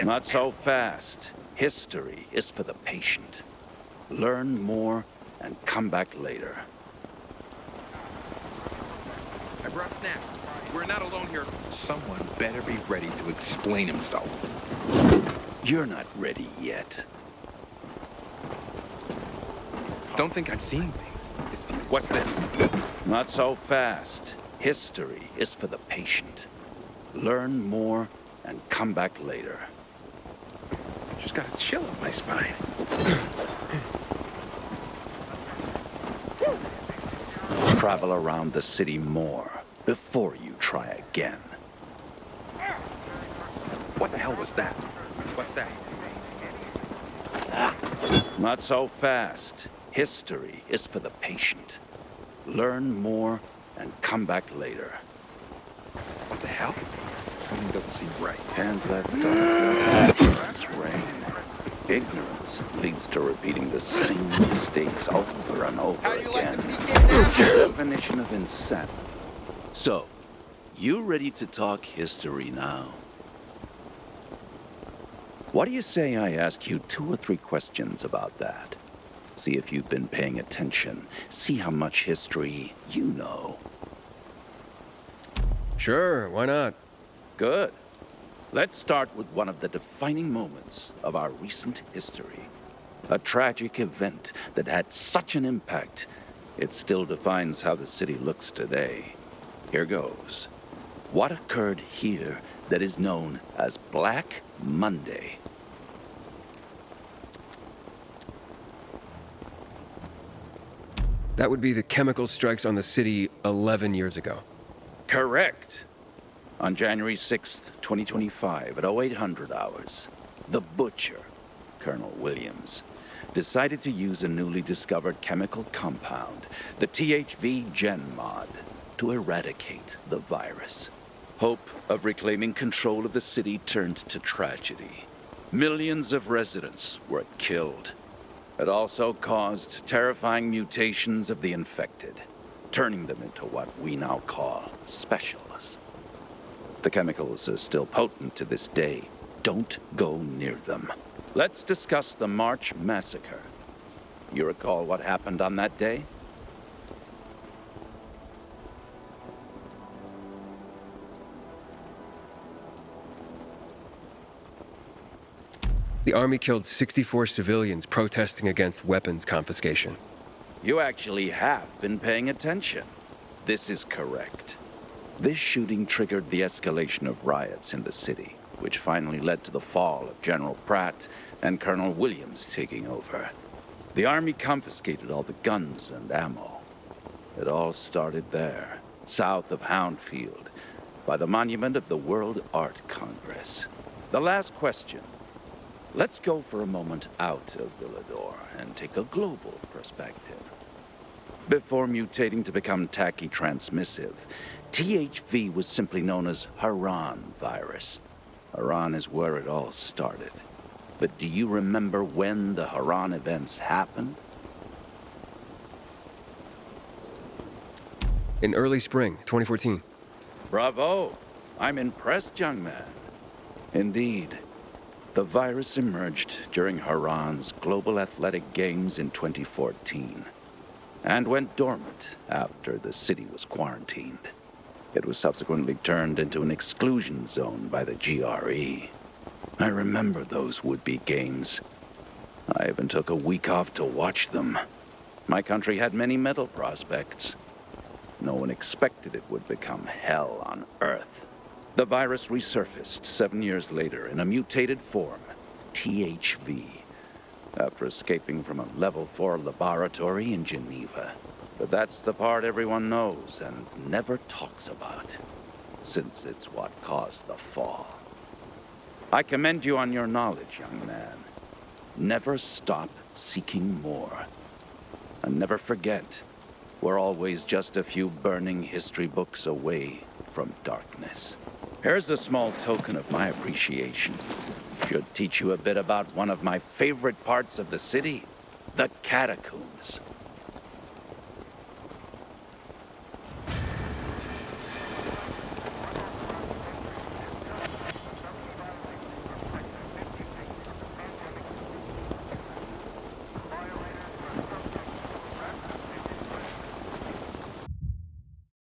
Not so fast. History is for the patient. Learn more and come back later. I brought snacks. We're not alone here. Someone better be ready to explain himself. You're not ready yet. Don't think I'm seeing things. What's this? Not so fast. History is for the patient. Learn more and come back later. Just got a chill up my spine. Travel around the city more before you try again. What the hell was that? What's that? Not so fast. History is for the patient. Learn more and come back later. What the hell? Something doesn't seem right. And let darkness reign. Ignorance leads to repeating the same mistakes over and over again. It's the definition of insanity. So, you ready to talk history now? What do you say I ask you 2 or 3 questions about that? See if you've been paying attention. See how much history you know. Sure, why not? Good. Let's start with one of the defining moments of our recent history. A tragic event that had such an impact, it still defines how the city looks today. Here goes. What occurred here that is known as Black Monday? That would be the chemical strikes on the city 11 years ago. Correct. On January 6th, 2025, at 0800 hours, the butcher, Colonel Williams, decided to use a newly discovered chemical compound, the THV Gen Mod, to eradicate the virus. Hope of reclaiming control of the city turned to tragedy. Millions of residents were killed. It also caused terrifying mutations of the infected, turning them into what we now call specialists. The chemicals are still potent to this day. Don't go near them. Let's discuss the March Massacre. You recall what happened on that day? The army killed 64 civilians protesting against weapons confiscation. You actually have been paying attention. This is correct. This shooting triggered the escalation of riots in the city, which finally led to the fall of General Pratt and Colonel Williams taking over. The army confiscated all the guns and ammo. It all started there, south of Houndfield, by the monument of the World Art Congress. The last question. Let's go for a moment out of Villador and take a global perspective. Before mutating to become tachy-transmissive, THV was simply known as Haran virus. Haran is where it all started. But do you remember when the Haran events happened? In early spring, 2014. Bravo! I'm impressed, young man. Indeed. The virus emerged during Haran's Global Athletic Games in 2014 and went dormant after the city was quarantined. It was subsequently turned into an exclusion zone by the GRE. I remember those would-be games. I even took a week off to watch them. My country had many medal prospects. No one expected it would become hell on Earth. The virus resurfaced 7 years later in a mutated form, THV, after escaping from a level 4 laboratory in Geneva. But that's the part everyone knows and never talks about, since it's what caused the fall. I commend you on your knowledge, young man. Never stop seeking more. And never forget, we're always just a few burning history books away from darkness. Here's a small token of my appreciation. Should teach you a bit about one of my favorite parts of the city, the catacombs.